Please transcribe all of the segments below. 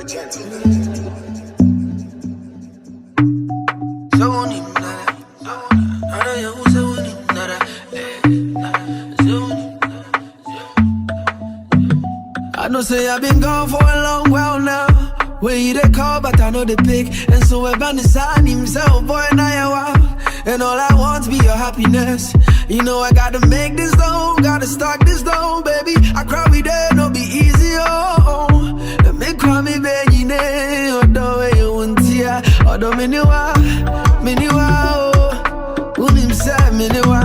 I know say I've been gone for a long while now. When you they call, but I know they pick. And so we're bound to sign himself, boy, now you're wild. And all I want be your happiness. You know I gotta make this dough, gotta stock this dough, baby. I cry we there, no be easy, oh. Let me cry me, baby, ne. Although you won't see, although miniwa, oh. Unim say miniwa,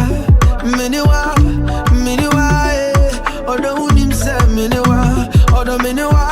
although unim say miniwa, although miniwa.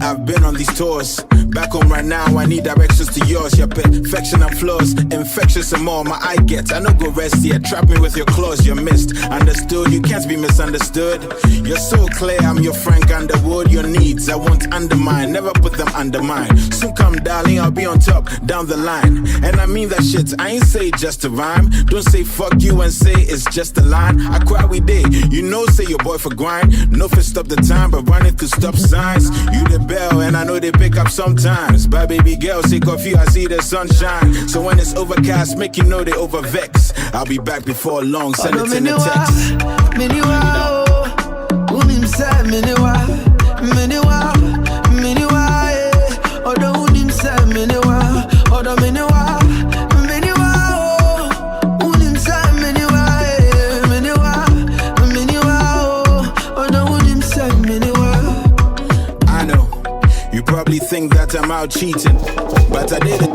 I've been on these tours. Back home right now, I need directions to yours. Your perfection and flaws, infectious and more. My eye gets, I no go rest yet. Trap me with your claws, you're missed. Understood, you can't be misunderstood. You're so clear, I'm your Frank Underwood. Your needs, I won't undermine. Never put them under mine. Soon come, darling, I'll be on top, down the line. And I mean that shit, I ain't say just a rhyme. Don't say fuck you and say it's just a line. I cry we day, you know, say your boy for grind. No for stop the time, but running through stop signs. You the bell, and I know they pick up sometimes. Bye baby girl, sick of you, I see the sunshine. So when it's overcast, make you know they overvex. I'll be back before long, send it in the text. You probably think that I'm out cheating, but I did it.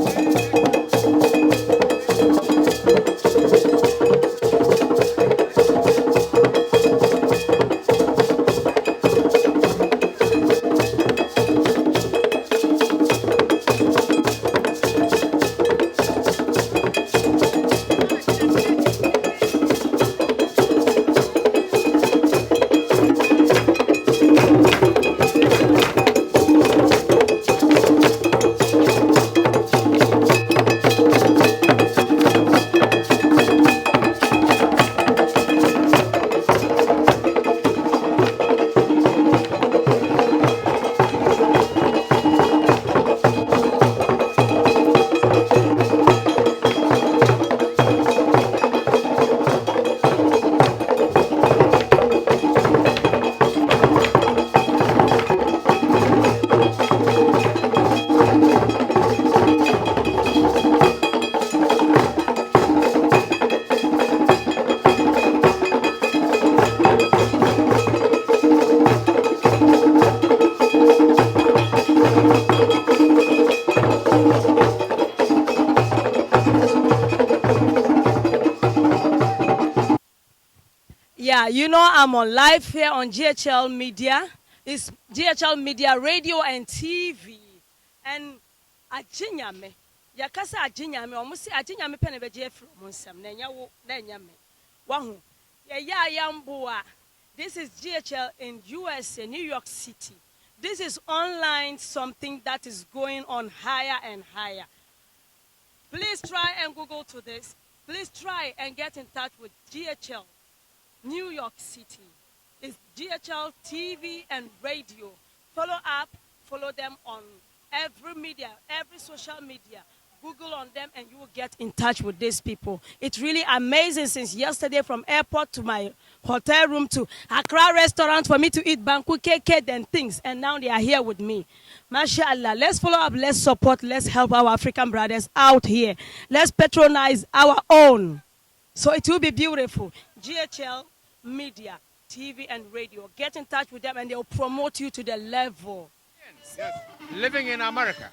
You know I'm on live here on GHL Media. It's GHL Media Radio and TV. And Ajinyame, Yakasa Ajinyame, almost Ajinyame Penebeje from Monsam, Nanyame. Wahu. Yamboa. This is GHL in USA, New York City. This is online something that is going on higher and higher. Please try and Google to this. Please try and get in touch with GHL. New York City is GHL TV and radio. Follow up, follow them on every media, every social media. Google on them and you will get in touch with these people. It's really amazing since yesterday from airport to my hotel room to Accra restaurant for me to eat banku cake and things. And now they are here with me. MashaAllah. Let's follow up, let's support, let's help our African brothers out here. Let's patronize our own. So it will be beautiful. GHL Media, TV and radio. Get in touch with them and they'll promote you to the level. Yes. Living in America,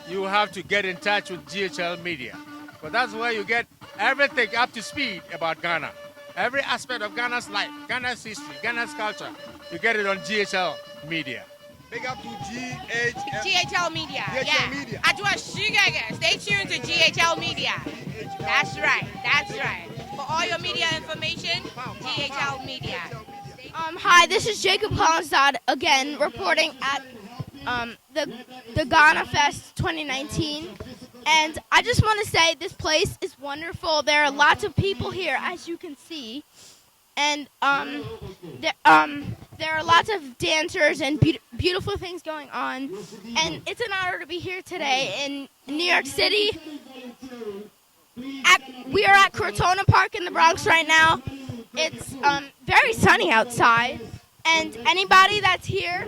you have to get in touch with GHL Media. But that's where you get everything up to speed about Ghana. Every aspect of Ghana's life, Ghana's history, Ghana's culture. You get it on GHL Media. Big up to GHL Media. GHL Media. I do a sugar. Stay tuned to GHL Media. That's right. That's right. For all your media information, GHL Media. Hi, this is Jacob Hollenstad again, reporting at the Ghana Fest 2019. And I just want to say this place is wonderful. There are lots of people here, as you can see. And there are lots of dancers and beautiful things going on. And it's an honor to be here today in New York City. We are at Cortona Park in the Bronx right now. It's very sunny outside. And anybody that's here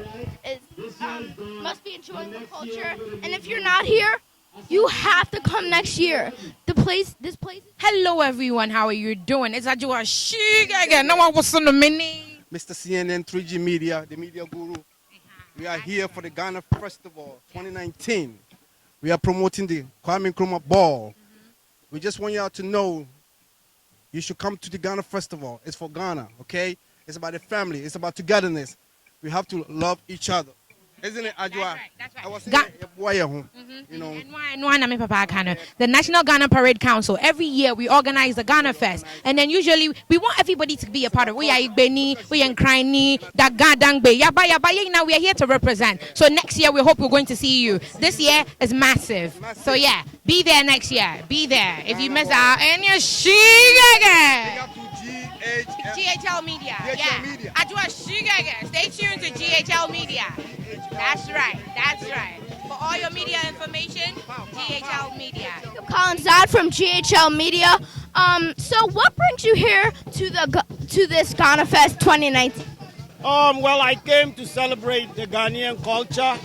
must be enjoying the culture. And if you're not here, you have to come next year. This place. Hello, everyone. How are you doing? It's Ajua Shiga again. No one was on the mini. Mr. CNN 3G Media, the media guru. We are here for the Ghana Festival 2019. We are promoting the Kwame Nkrumah Ball. We just want you all to know you should come to the Ghana Festival. It's for Ghana, okay? It's about the family. It's about togetherness. We have to love each other. Isn't it, Ajwa? That's right. I was saying, you know. The National Ghana Parade Council, every year we organize the Ghana Fest. And then usually we want everybody to be a part of it. We are Igbeni, we are Nkrani, Dagadangbe, Yaba Yaba. Now we are here to represent. So next year we hope we're going to see you. This year is massive. So yeah, be there next year. Be there. If you miss out, and you're again. GHL Media. GHL Media. Ajua Shiga. Stay tuned to GHL Media. That's right. That's right. For all your media information, GHL Media. Collins Dodd from GHL Media. So what brings you here to this Ghana Fest 2019? Well, I came to celebrate the Ghanaian culture.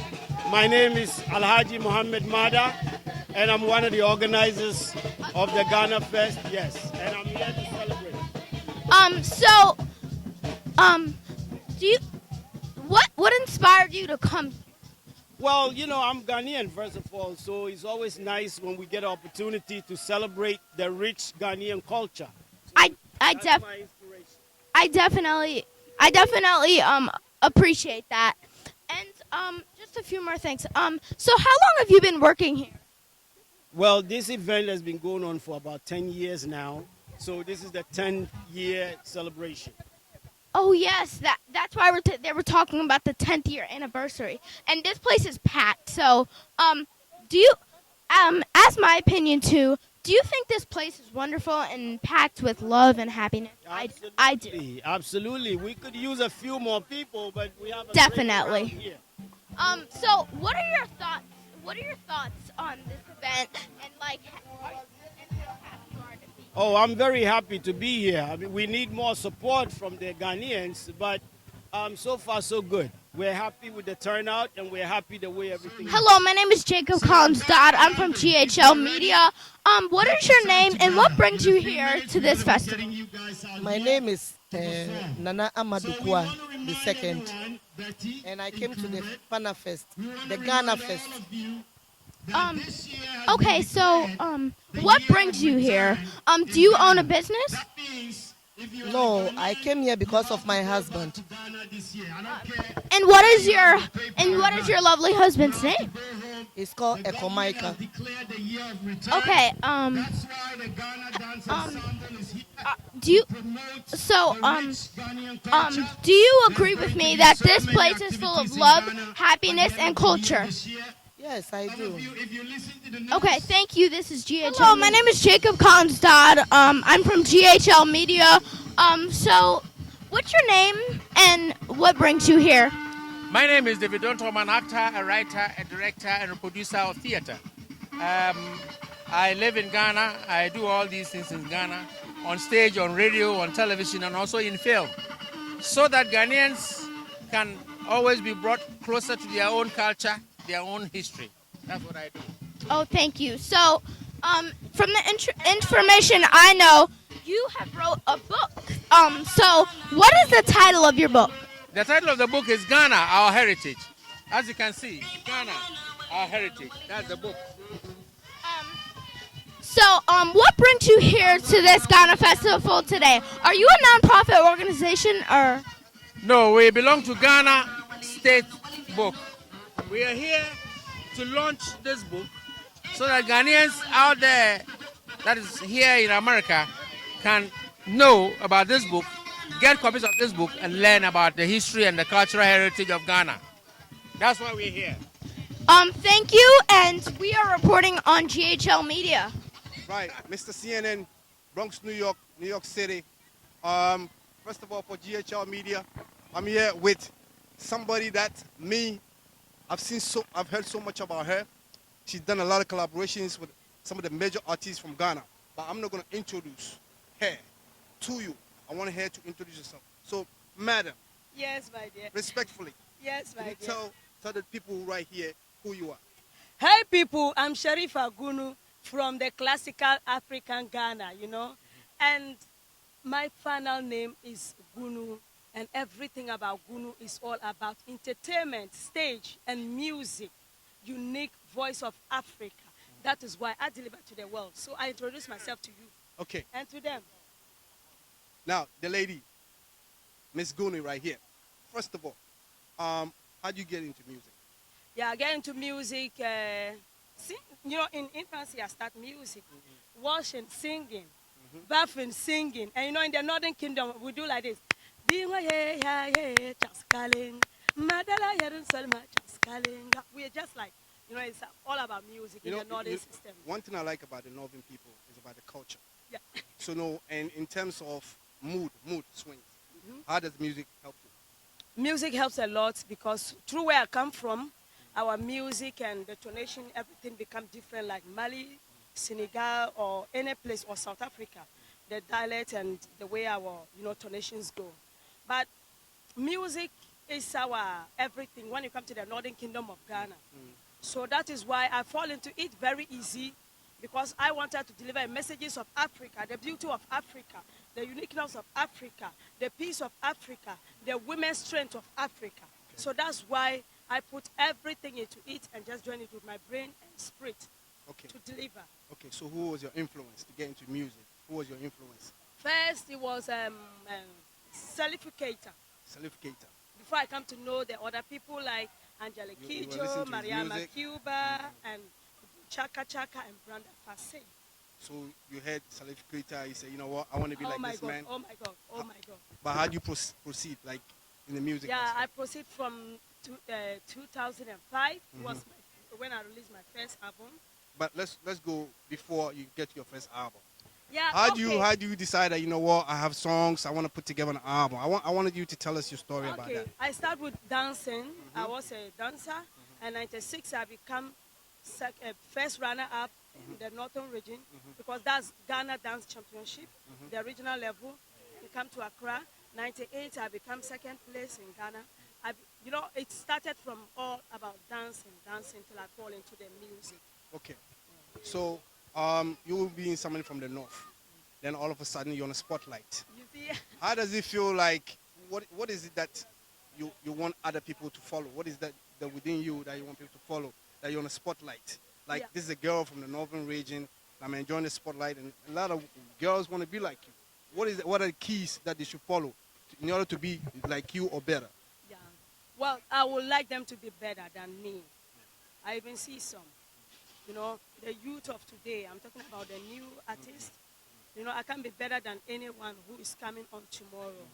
My name is Alhaji Mohammed Mada, and I'm one of the organizers of the Ghana Fest. Yes, and I'm here to celebrate. What inspired you to come? Well, you know, I'm Ghanaian, first of all, so it's always nice when we get an opportunity to celebrate the rich Ghanaian culture. I definitely appreciate that. And just a few more things. So how long have you been working here? Well, this event has been going on for about 10 years now, so this is the 10th-year celebration. Oh yes, that's why they were talking about the 10th year anniversary, and this place is packed. So, do you, as my opinion too, do you think this place is wonderful and packed with love and happiness? Absolutely. I do. Absolutely. We could use a few more people, but we have a Definitely. great crowd here. So what are your thoughts? What are your thoughts on this event and like? Oh, I'm very happy to be here. I mean, we need more support from the Ghanaians, but so far so good. We're happy with the turnout, and we're happy the way everything is. Hello, my name is Jacob Collins Dodd. I'm from GHL Media. What is your name and what brings you here to this festival? My name is Nana Amadukwa II, and I came to the Ghana Fest, the Ghana Fest. Okay, so what brings you here? Do you own a business? No, I came here because of my husband. And what is your lovely husband's name? It's called Ekomaika. Okay, do you agree with me that this place is full of love, happiness, and culture? Yes, I do. Okay, thank you. This is GHL. Hello, my name is Jacob Collins Dodd. I'm from GHL Media. So, what's your name and what brings you here? My name is David Donto. I'm an actor, a writer, a director, and a producer of theater. I live in Ghana. I do all these things in Ghana, on stage, on radio, on television, and also in film, so that Ghanaians can always be brought closer to their own culture, their own history. That's what I do. Oh, thank you. So, from the information I know, you have wrote a book. So what is the title of your book? The title of the book is Ghana, Our Heritage. As you can see, Ghana, Our Heritage. That's the book. So, what brings you here to this Ghana Festival today? Are you a non-profit organization or? No, we belong to Ghana State Book. We are here to launch this book so that Ghanaians out there, that is here in America, can know about this book, get copies of this book, and learn about the history and the cultural heritage of Ghana. That's why we're here. Thank you, and we are reporting on GHL Media. Right, Mr. CNN, Bronx, New York City. First of all, for GHL Media, I'm here with somebody that I've heard so much about her. She's done a lot of collaborations with some of the major artists from Ghana. But I'm not going to introduce her to you. I want her to introduce herself. So, madam, Yes, my dear. respectfully, Yes, can my you dear. tell the people right here who you are? Hey, people, I'm Sherifa Gunu from the classical African Ghana, And my final name is Gunu, and everything about Gunu is all about entertainment, stage, and music. Unique voice of Africa. That is why I deliver to the world. So I introduce myself to you Okay. and to them. Now, the lady, Miss Guni right here. First of all, how do you get into music? Yeah, I get into music. In infancy, I start music, washing, singing, bathing, singing. And in the Northern Kingdom, we do like this. We are just like, it's all about music in the Northern system. One thing I like about the Northern people is about the culture. Yeah. So, no, and in terms of mood swings, how does music help you? Music helps a lot because through where I come from, our music and the tonation, everything become different, like Mali, Senegal, or any place, or South Africa. The dialect and the way our tonations go. But music is our everything when you come to the Northern Kingdom of Ghana. So that is why I fall into it very easy, because I wanted to deliver messages of Africa, the beauty of Africa, the uniqueness of Africa, the peace of Africa, the women's strength of Africa. Okay. So that's why I put everything into it and just join it with my brain and spirit to deliver. Okay, so who was your influence to get into music? Who was your influence? First, it was Celificator. Celificator. Before I come to know the other people like Angelique Kidjo, Mariama Cuba, and Chaka Chaka and Branda Fassi. So you heard Celificator, you say, you know what, I want to be like this man. Oh my God, oh my God. But how do you proceed, like in the music? Yeah, aspect? I proceed from 2005 was when I released my first album. But let's go before you get your first album. Yeah. How do you decide that, you know what, I have songs I want to put together an album? I wanted you to tell us your story about that. I started with dancing. I was a dancer. And in 96 I become first runner-up in the Northern region because that's Ghana Dance Championship, the regional level. We come to Accra. 98 I become second place in Ghana. It started from all about dancing till I fall into the music. Okay. So you will be in somebody from the north. Then all of a sudden you're on a spotlight. You see? How does it feel like? What is it that you want other people to follow? What is that within you that you want people to follow? That you're on a spotlight. Like this is a girl from the northern region. I'm enjoying the spotlight, and a lot of girls want to be like you. What are the keys that they should follow in order to be like you or better? Yeah. Well, I would like them to be better than me. I even see some. The youth of today, I'm talking about the new artists. I can be better than anyone who is coming on tomorrow.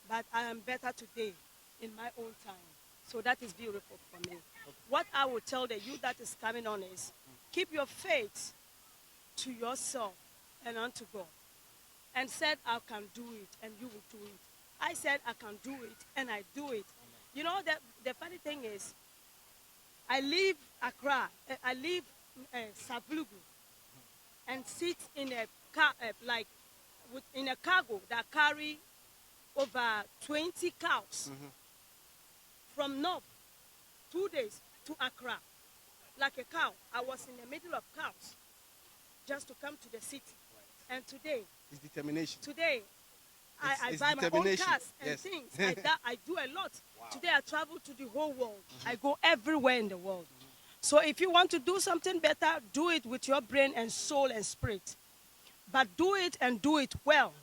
But I am better today in my own time. So that is beautiful for me. What I would tell the youth that is coming on is, keep your faith to yourself and unto God. And said, I can do it, and you will do it. I said, I can do it, and I do it. The funny thing is, I leave Accra, I leave Savlugu, and sit in a car, in a cargo that carry over 20 cows from North, 2 days to Accra, like a cow. I was in the middle of cows just to come to the city. And today, it's determination. Today, I buy my own cars and things. I do a lot. Wow. Today, I travel to the whole world. I go everywhere in the world. So if you want to do something better, do it with your brain and soul and spirit. But do it and do it well.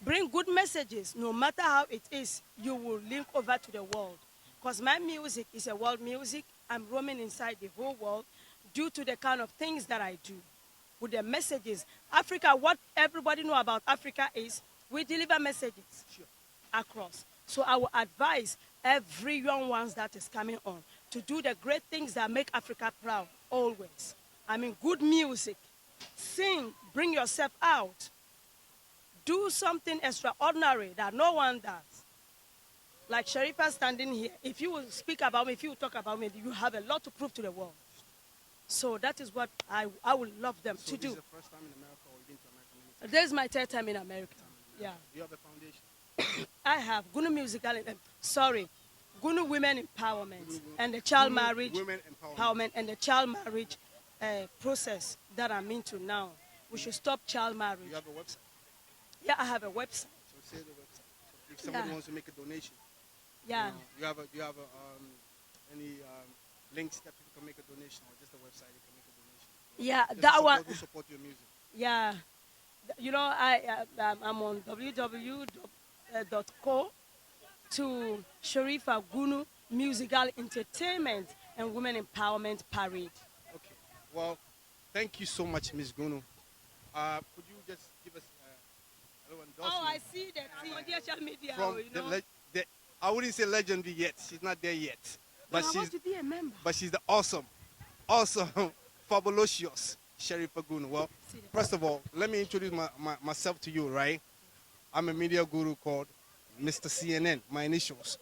Bring good messages. No matter how it is, you will link over to the world. Because my music is a world music. I'm roaming inside the whole world due to the kind of things that I do. With the messages. Africa, what everybody know about Africa is we deliver messages across. So I will advise every young ones that is coming on to do the great things that make Africa proud always. I mean, good music, sing, bring yourself out, do something extraordinary that no one does. Like Sherifa standing here, if you will speak about me, if you will talk about me, you have a lot to prove to the world. So that is what I would love them to do. This is the first time in America or you've been to America many times? This is my third time in America. Yeah. Do you have a foundation? I have Gunu Gunu Women Empowerment and the child marriage Women empowerment and the child marriage process that I'm into now. We should stop child marriage. You have a website? Yeah, I have a website. So say the website. So if somebody wants to make a donation, yeah. Do you have any links that people can make a donation, or just the website you can make a donation? Yeah, just that one. To support your music. Yeah, you know, I'm on www.co to Sherifa Gunu Musical Entertainment and Women Empowerment Parade. Okay. Well, thank you so much, Ms. Gunu. Could you just give us a little endorsement? Oh, I see that on social media. From I wouldn't say legendary yet. She's not there yet. But I want to be a member. But she's the awesome, fabulous Sherifa Gunu. Well, first of all, let me introduce myself to you, right? I'm a media guru called Mr. CNN, my initials.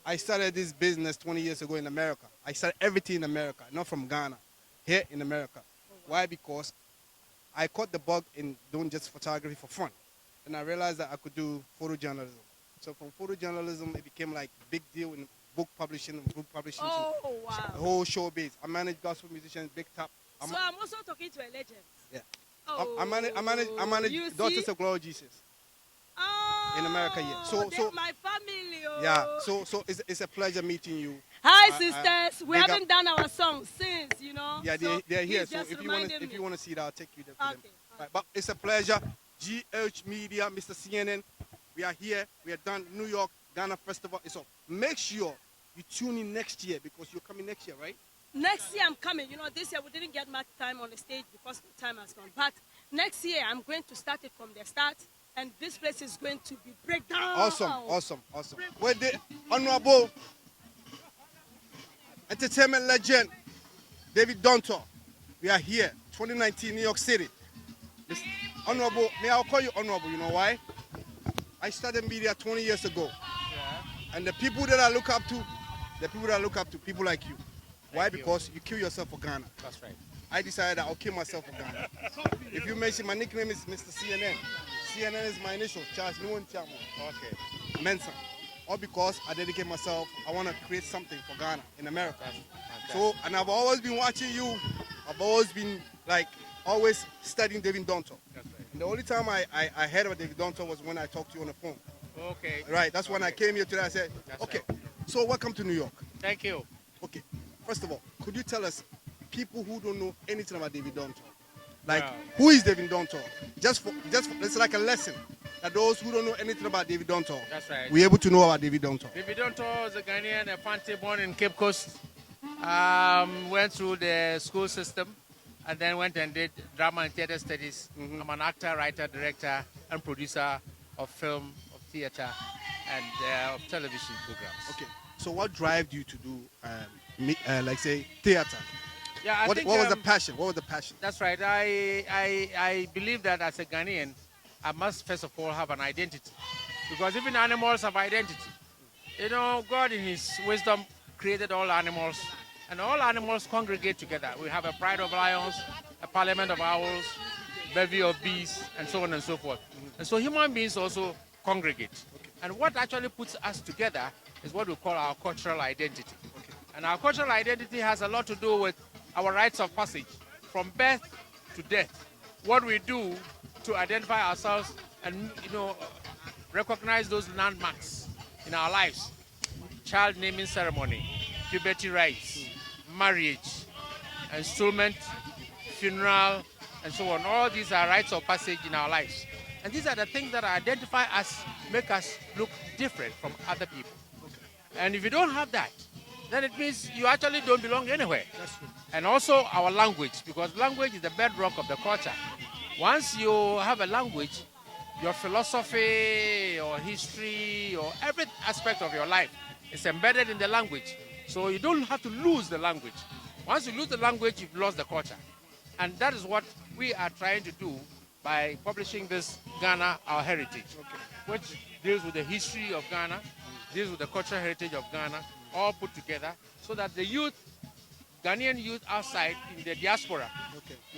I started this business 20 years ago in America. I started everything in America, not from Ghana, here in America. Why? Because I caught the bug in doing just photography for fun. And I realized that I could do photojournalism. So from photojournalism, it became like a big deal in book publishing and book publishing. Oh, wow. The whole showbiz. I manage gospel musicians, big top. So I'm also talking to a legend. Yeah. Oh, I manage Daughters of Glory Jesus. Oh, in America, yeah. So my family. Oh. Yeah. So it's a pleasure meeting you. Hi, sisters. We haven't done our song since, you know. Yeah, they're here. So if you want to see it, I'll take you there. Okay. Right, but it's a pleasure. GH Media, Mr. CNN. We are here. We are done. New York Ghana Festival. So make sure you tune in next year because you're coming next year, right? Next year I'm coming. You know, this year we didn't get much time on the stage because the time has gone. But next year I'm going to start it from the start, and this place is going to be breakdown. Awesome. We're the Honorable Entertainment Legend David Dontor. We are here, 2019, New York City. Honorable, may I call you Honorable? You know why? I started media 20 years ago. Yeah. And the people that I look up to, people like you. Why? Because you kill yourself for Ghana. That's right. I decided I'll kill myself for Ghana. If you mention, my nickname is Mr. CNN. CNN is my initial, Charles Nguyen Tiamo. Okay. Mensa. All because I dedicate myself, I want to create something for Ghana in America. So, and I've always been watching you. I've always been always studying David Dontor. That's right. And the only time I heard about David Dontor was when I talked to you on the phone. Okay. Right, that's when I came here today. I said, okay, so welcome to New York. Thank you. Okay, first of all, could you tell us, people who don't know anything about David Dontor, who is David Dontor? Just it's like a lesson that those who don't know anything about David Dontor, that's right, we're able to know about David Dontor. David Dontor is a Ghanaian, a Fante born in Cape Coast. Went through the school system and then went and did drama and theater studies. Mm-hmm. I'm an actor, writer, director, and producer of film, of theater, and of television programs. Okay, so what drove you to do, theater? Yeah, what was the passion? What was the passion? That's right. I believe that as a Ghanaian, I must first of all have an identity, because even animals have identity. You know, God in His wisdom created all animals, and all animals congregate together. We have a pride of lions, a parliament of owls, bevy of bees, and so on and so forth. And so human beings also congregate. Okay. And what actually puts us together is what we call our cultural identity. Okay. And our cultural identity has a lot to do with our rites of passage, from birth to death. What we do to identify ourselves and, recognize those landmarks in our lives. Child naming ceremony, puberty rites, marriage, installment, funeral, and so on. All these are rites of passage in our lives. And these are the things that identify us, make us look different from other people. And if you don't have that, then it means you actually don't belong anywhere. That's true. And also our language, because language is the bedrock of the culture. Once you have a language, your philosophy, your history, or every aspect of your life It's embedded in the language. So you don't have to lose the language. Once you lose the language, you've lost the culture. And that is what we are trying to do by publishing this Ghana, Our Heritage, which deals with the history of Ghana, deals with the cultural heritage of Ghana, all put together, so that the youth, Ghanaian youth outside in the diaspora,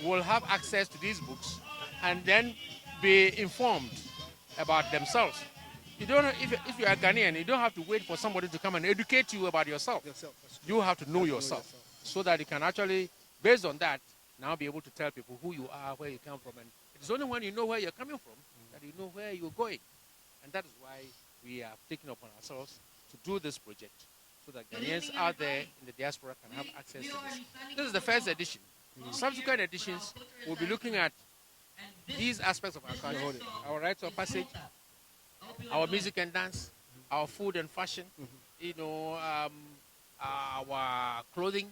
will have access to these books and then be informed about themselves. You don't, if you are Ghanaian, you don't have to wait for somebody to come and educate you about yourself. You have to know yourself so that you can actually, based on that, now be able to tell people who you are, where you come from. And it's only when you know where you're coming from that you know where you're going. And that is why we are taking upon ourselves to do this project so that Ghanaians out there in the diaspora can have access to this. This is the first edition. Subsequent editions, we'll be looking at these aspects of our culture, our rites of passage, our music and dance, our food and fashion, our clothing,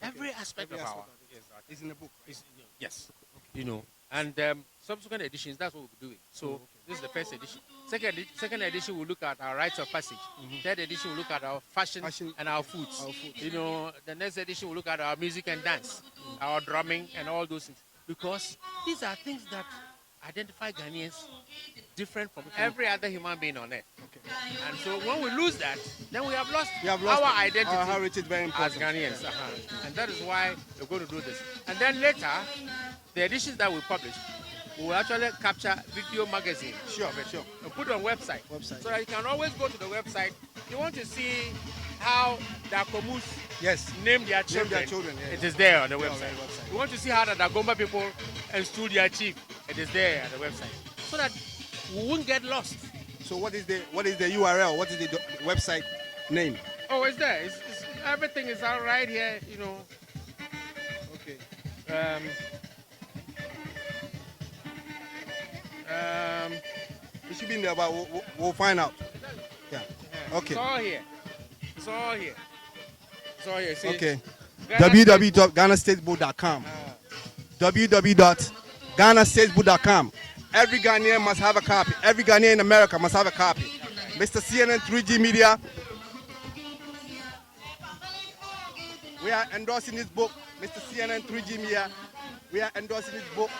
every aspect of our. It's in the book. Right? Yes, and subsequent editions, that's what we'll be doing. So this is the first edition. Second edition, we'll look at our rites of passage. Third edition, we'll look at our fashion and our foods. The next edition, we'll look at our music and dance, our drumming and all those things. Because these are things that identify Ghanaians different from every other human being on earth. And so when we lose that, then we have lost our identity, our heritage, very important, as Ghanaians. And that is why we're going to do this. And then later, the editions that we publish, we will actually capture video magazine. Sure. And put on website. So that you can always go to the website. You want to see how the Akomus name their children. It is there on the website. You want to see how the Dagomba people install their chief. It is there on the website. So that we won't get lost. So what is the URL? What is the website name? Oh, it's there. It's everything is all right here, Okay. It should be in there, but we'll find out. Yeah. Okay. It's all here. See? Okay. www.ghanastatesbook.com. www.ghanastatesbook.com. Every Ghanaian must have a copy. Every Ghanaian in America must have a copy. Mr. CNN 3G Media, we are endorsing this book. Mr. CNN 3G Media, we are endorsing this book.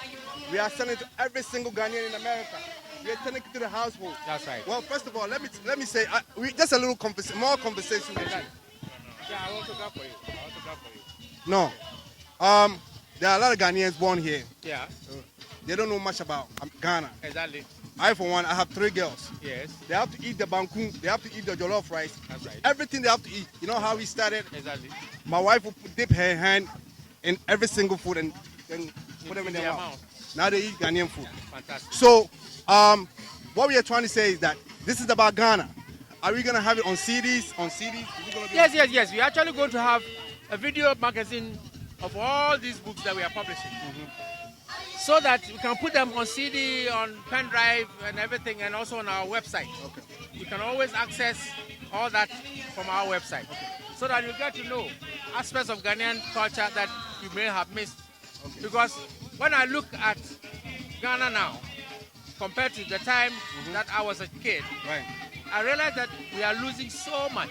We are sending it to every single Ghanaian in America. We are sending it to the household. That's right. Well, first of all, let me say, just a little more conversation with you. Yeah, I want to go for you. No. There are a lot of Ghanaians born here. Yeah. They don't know much about Ghana. Exactly. I, for one, I have 3 girls. Yes. They have to eat the banku. They have to eat the jollof rice. That's right. Everything they have to eat. You know how we started? Exactly. My wife will dip her hand in every single food and put them in their mouth. Now they eat Ghanaian food. Fantastic. So, what we are trying to say is that this is about Ghana. Are we going to have it on CDs? Yes. We're actually going to have a video magazine of all these books that we are publishing. So that we can put them on CD, on pen drive and everything, and also on our website. Okay. You can always access all that from our website. So that you get to know aspects of Ghanaian culture that you may have missed. Because when I look at Ghana now, compared to the time that I was a kid, I realize that we are losing so much.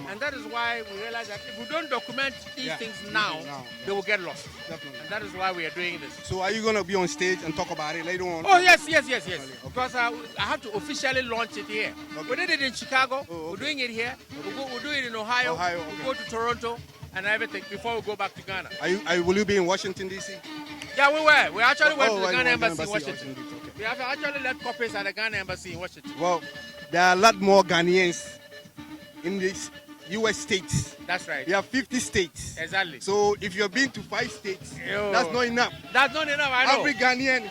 And that is why we realize that if we don't document these things now, they will get lost. Definitely. And that is why we are doing this. So are you going to be on stage and talk about it later on? Oh, yes. Because I have to officially launch it here. We did it in Chicago. We're doing it here. We'll do it in Ohio. We'll go to Toronto and everything before we go back to Ghana. Will you be in Washington, D.C.? Yeah, we were. We actually went to the Ghana Embassy in Washington. We have actually left copies at the Ghana Embassy in Washington. Well, there are a lot more Ghanaians in these U.S. states. That's right. We have 50 states. Exactly. So if you've been to 5 states, that's not enough. That's not enough, I know. Every Ghanaian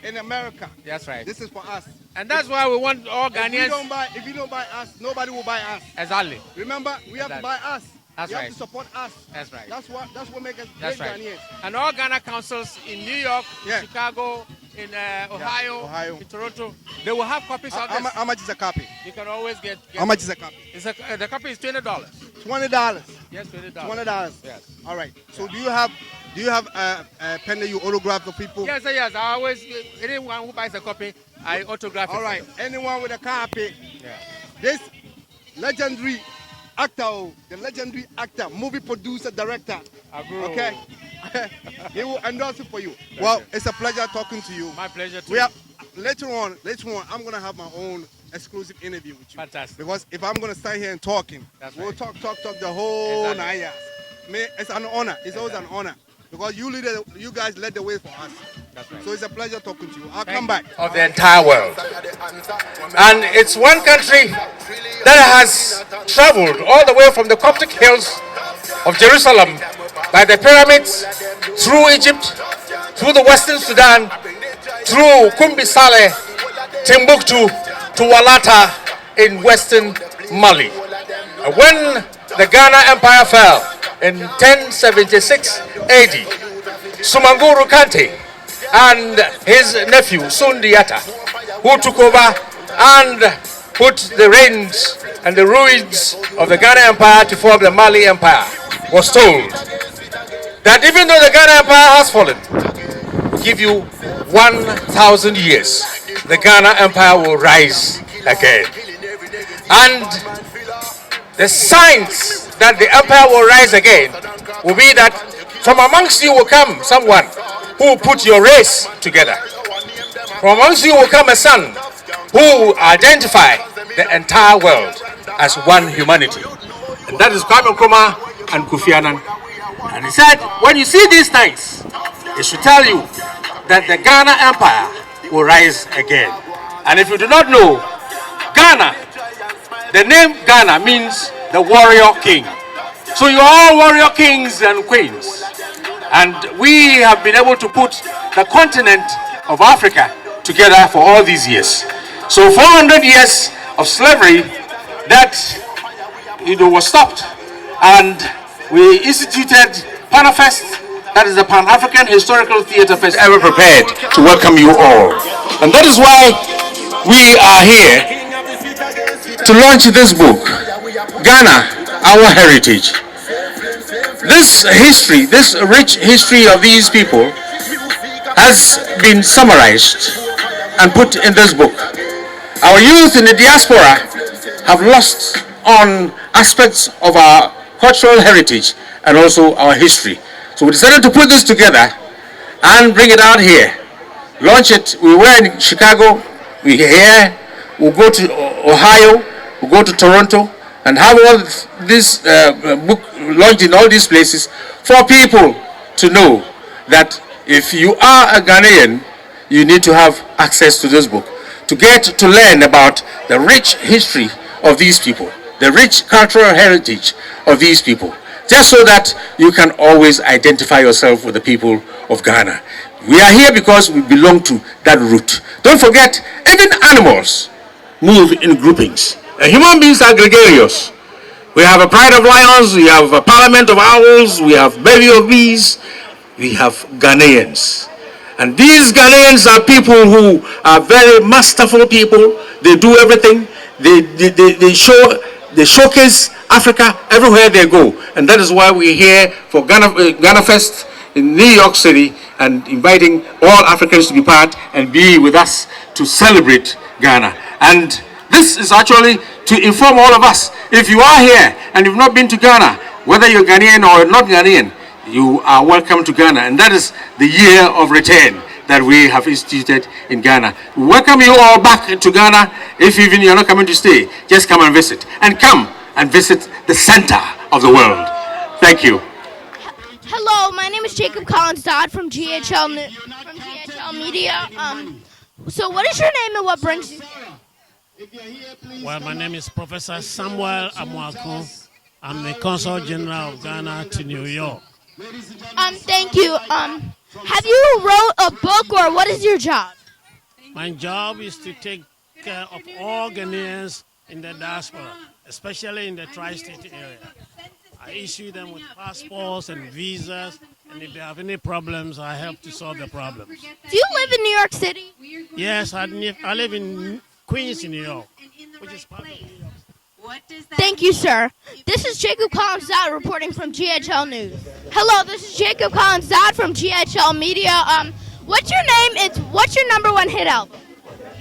in America. That's right. This is for us. And that's why we want all Ghanaians. If you don't buy us, nobody will buy us. Exactly. Remember, we have to buy us. That's you right. have to support us. That's right. That's what makes us That's great right. Ghanaians. And all Ghana councils in New York, Chicago, in Ohio, in Toronto, they will have copies of this. How much is a copy? You can always get how much is a copy? The copy is $20. $20? Yes, $20. $20. Yes. All right. So do you have a pen that you autograph for people? Yes. I always, anyone who buys a copy, I autograph it. All right. Anyone with a copy. Yeah. This legendary actor, the legendary actor, movie producer, director. Aguro. Okay? He will endorse it for you. Well, it's a pleasure talking to you. My pleasure too. We are later on, I'm gonna have my own exclusive interview with you. Fantastic. Because if I'm gonna stand here and talking, we'll right. talk the whole Exactly. 9 years. It's an honor. It's always an honor. Because you guys led the way for us. That's right. So it's a pleasure talking to you. I'll come back. Of the entire world. And it's one country that has traveled all the way from the Coptic hills of Jerusalem by the pyramids, through Egypt, through the Western Sudan, through Kumbi Saleh, Timbuktu, to Walata in Western Mali. And when the Ghana Empire fell in 1076 AD, Sumanguru Kante and his nephew Sundiata, who took over and put the reins and the ruins of the Ghana Empire to form the Mali Empire, was told that even though the Ghana Empire has fallen, we'll give you 1,000 years, the Ghana Empire will rise again. And the signs that the empire will rise again will be that from amongst you will come someone who will put your race together. From amongst you will come a son who will identify the entire world as one humanity. And that is Kwame Nkrumah and Kofi Annan. And he said, when you see these things, it should tell you that the Ghana Empire will rise again. And if you do not know, Ghana, the name Ghana means the warrior king. So you are all warrior kings and queens. And we have been able to put the continent of Africa together for all these years. So 400 years of slavery that was stopped, and we instituted PANAFest, that is the Pan-African Historical Theatre Fest, ever prepared to welcome you all. And that is why we are here to launch this book, Ghana, Our Heritage. This history, this rich history of these people has been summarized and put in this book. Our youth in the diaspora have lost on aspects of our cultural heritage and also our history. So we decided to put this together and bring it out here, launch it. We were in Chicago, we're here, we'll go to Ohio, we'll go to Toronto, and have all this book launched in all these places for people to know that if you are a Ghanaian, you need to have access to this book, to get to learn about the rich history of these people, the rich cultural heritage of these people, just so that you can always identify yourself with the people of Ghana. We are here because we belong to that root. Don't forget, even animals move in groupings. Human beings are gregarious. We have a pride of lions, we have a parliament of owls, we have bevy of bees, we have Ghanaians. And these Ghanaians are people who are very masterful people. They do everything. They showcase Africa everywhere they go. And that is why we're here for Ghana Fest in New York City, and inviting all Africans to be part and be with us to celebrate Ghana. And this is actually to inform all of us. If you are here and you've not been to Ghana, whether you're Ghanaian or not Ghanaian, you are welcome to Ghana. And that is the year of return that we have instituted in Ghana. We welcome you all back to Ghana. If even you're not coming to stay, just come and visit. And come and visit the center of the world. Thank you. Hello, my name is Jacob Collins Dodd from GHL Media. So what is your name and what brings you here? Well, my name is Professor Samuel Amwaku. I'm the Consul General of Ghana to New York. Thank you. Have you wrote a book, or what is your job? My job is to take care of all Ghanaians in the diaspora, especially in the tri-state area. I issue them with passports and visas, and if they have any problems, I help to solve the problems. Do you live in New York City? Yes, I live in Queens, New York, which is part of New York. Thank you, sir. This is Jacob Collins Dodd reporting from GHL News. Hello, this is Jacob Collins Dodd from GHL Media. What's your name? What's your #1 hit album?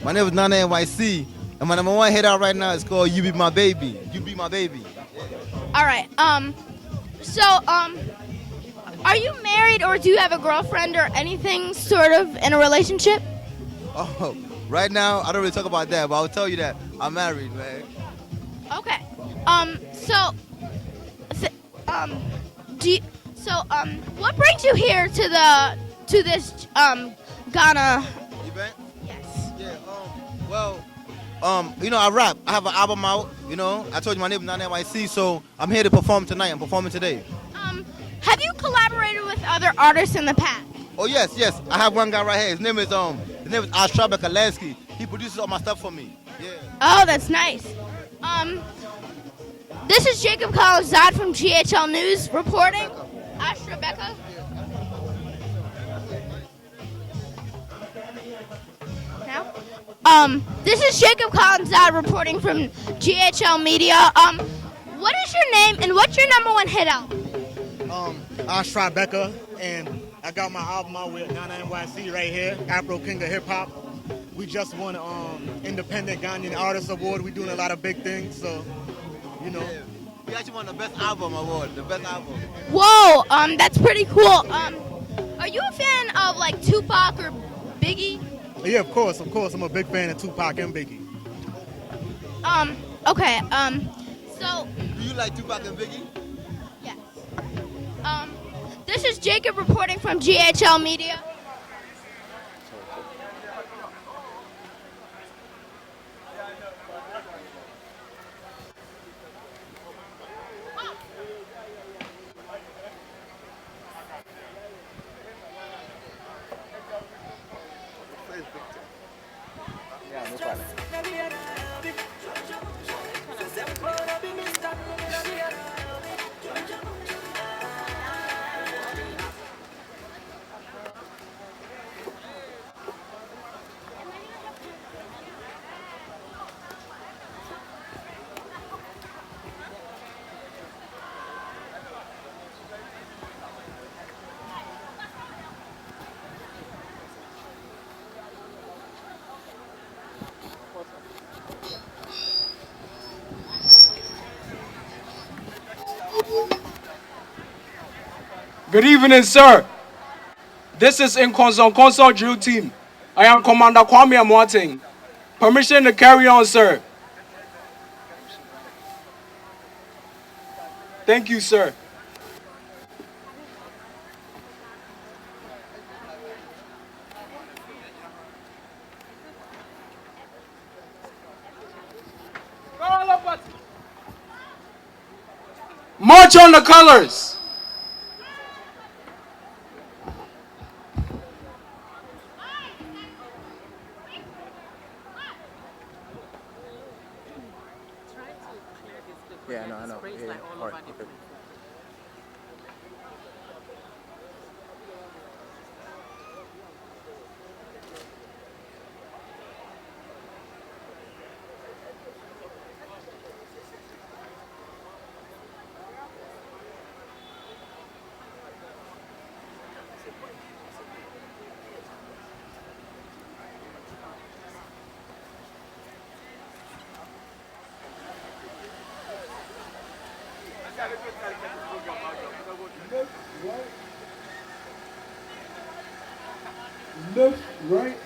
My name is Nana NYC, and my #1 hit out right now is called "You Be My Baby." You be my baby. All right. So are you married or do you have a girlfriend or anything sort of in a relationship? Oh, right now I don't really talk about that, but I'll tell you that I'm married, man. Okay. So, do you, what brings you here to this Ghana? Event? Yes. Yeah. Well, I rap. I have an album out. I told you my name is not NYC, so I'm here to perform tonight. I'm performing today. Have you collaborated with other artists in the past? Oh yes. I have one guy right here. His name is Sherifa Gunu. He produces all my stuff for me. Yeah. Oh, that's nice. This is Jacob Collins Dodd from GHL News reporting. Ash Rebecca. Now? This is Jacob Collins Dodd reporting from GHL Media. What is your name and what's your number one hit album? Ash Rebecca, and I got my album out with Ghana NYC right here, Afro King of Hip Hop. We just won Independent Ghanaian Artist Award. We're doing a lot of big things, so, Yeah. We actually won the best album award, the best album. Whoa, that's pretty cool. Are you a fan of like Tupac or Biggie? Yeah, of course. I'm a big fan of Tupac and Biggie. Okay, so... Do you like Tupac and Biggie? Yes. This is Jacob reporting from GHL Media. Good evening, sir. This is Consult Drill Team. I am Commander Kwame Amoateng. Permission to carry on, sir. Thank you, sir. March on the colors. Yeah, I know. Yeah, all right, okay. Left, right.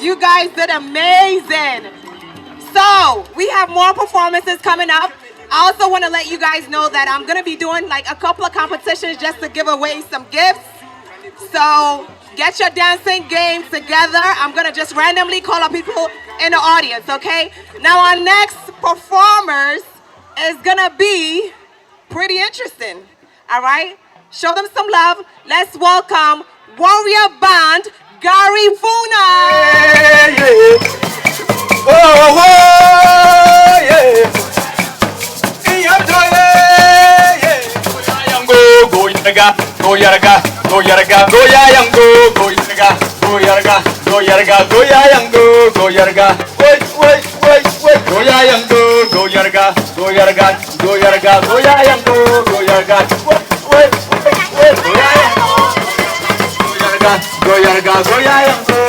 You guys did amazing. So we have more performances coming up. I also want to let you guys know that I'm going to be doing like a couple of competitions just to give away some gifts. So get your dancing game together. I'm going to just randomly call up people in the audience, okay? Now our next performers is going to be pretty interesting. All right? Show them some love. Let's welcome Warrior Band, Gary Funa. Go yarga, go yarga, go yayango, go yarga, go yarga, go yarga, go yayango, go yarga, wait, go yayango, go yarga, go yarga, go yarga, go yayango, go yarga, wait, go yarga, go yayango. Go yayango.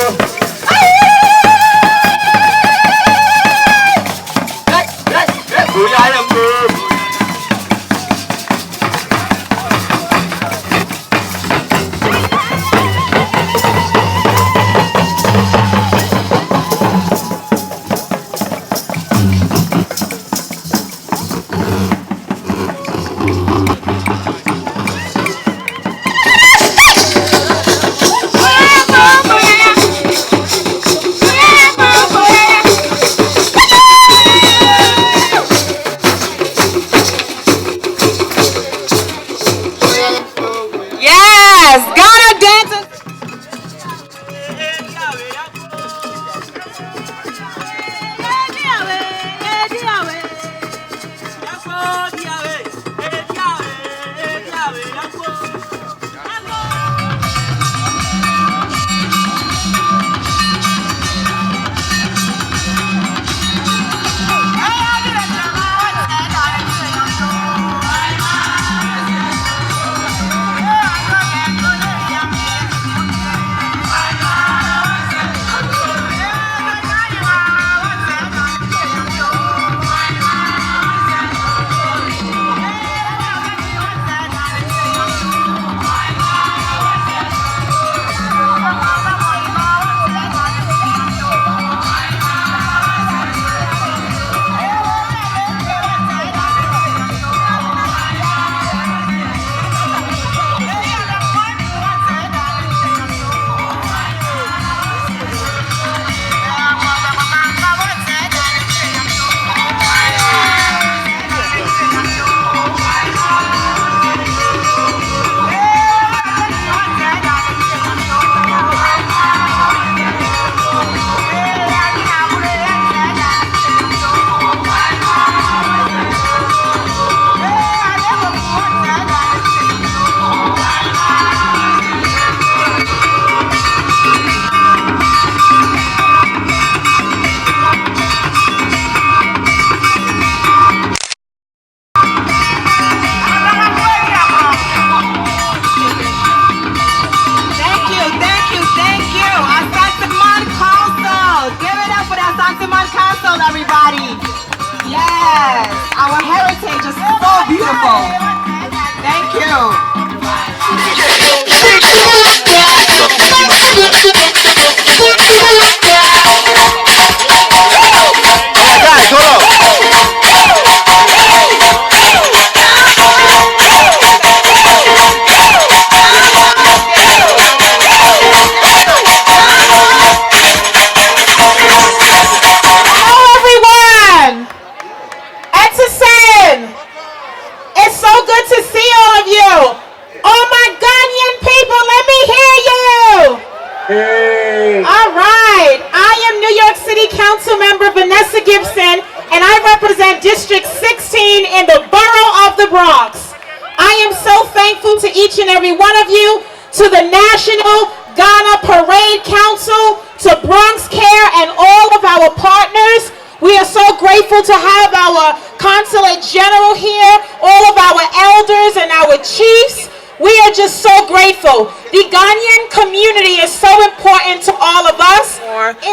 To the National Ghana Parade Council, to Bronx Care and all of our partners. We are so grateful to have our Consulate General here, all of our elders and our chiefs. We are just so grateful. The Ghanaian community is so important to all of us.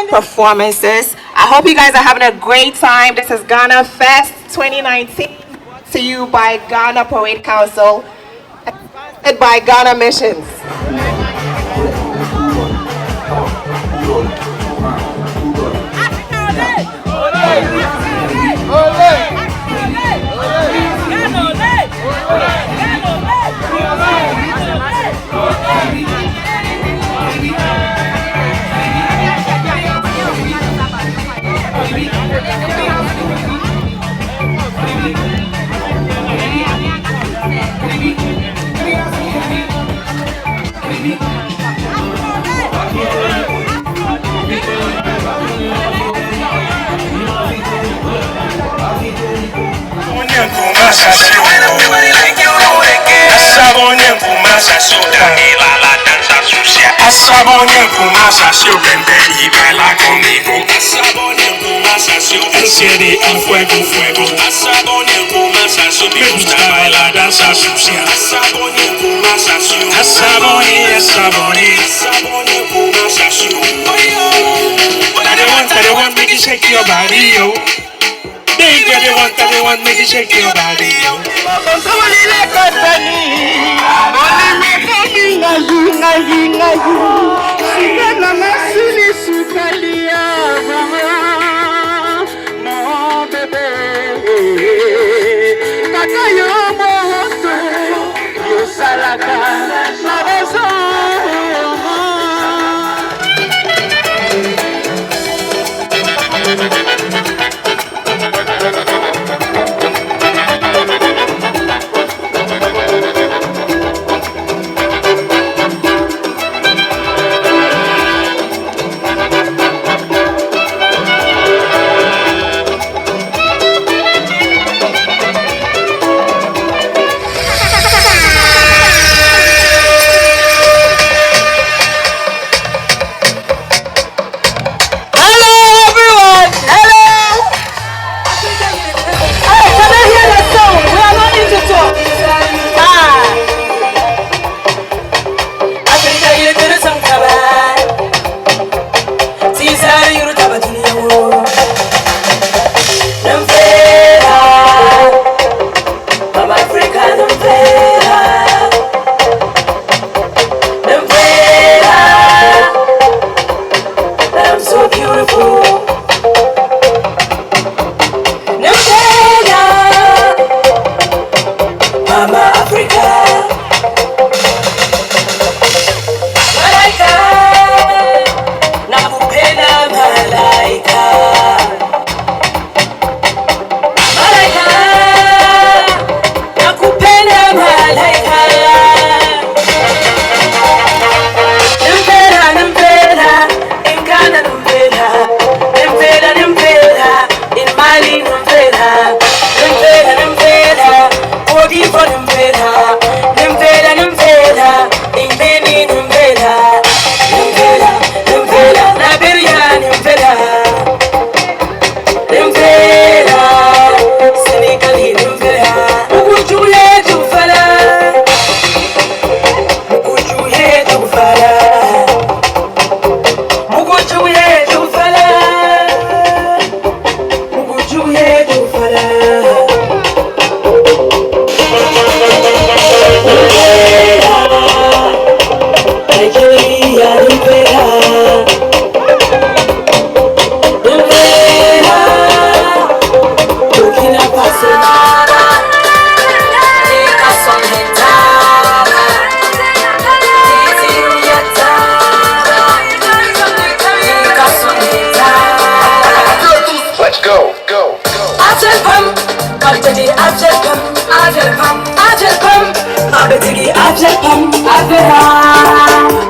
Performances. I hope you guys are having a great time. This is Ghana Fest 2019, brought to you by Ghana Parade Council and by Ghana Missions. Asabonye kumasa sio bembeli baila conmigo. Asabonye kumasa sio enciende el fuego fuego. Asabonye kumasa sio me gusta bailar danza sucia. Asabonye kumasa sio asabonye kumasa sio. I want make you shake your body yo. Baby, I want make you shake your body yo.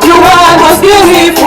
You are most beautiful.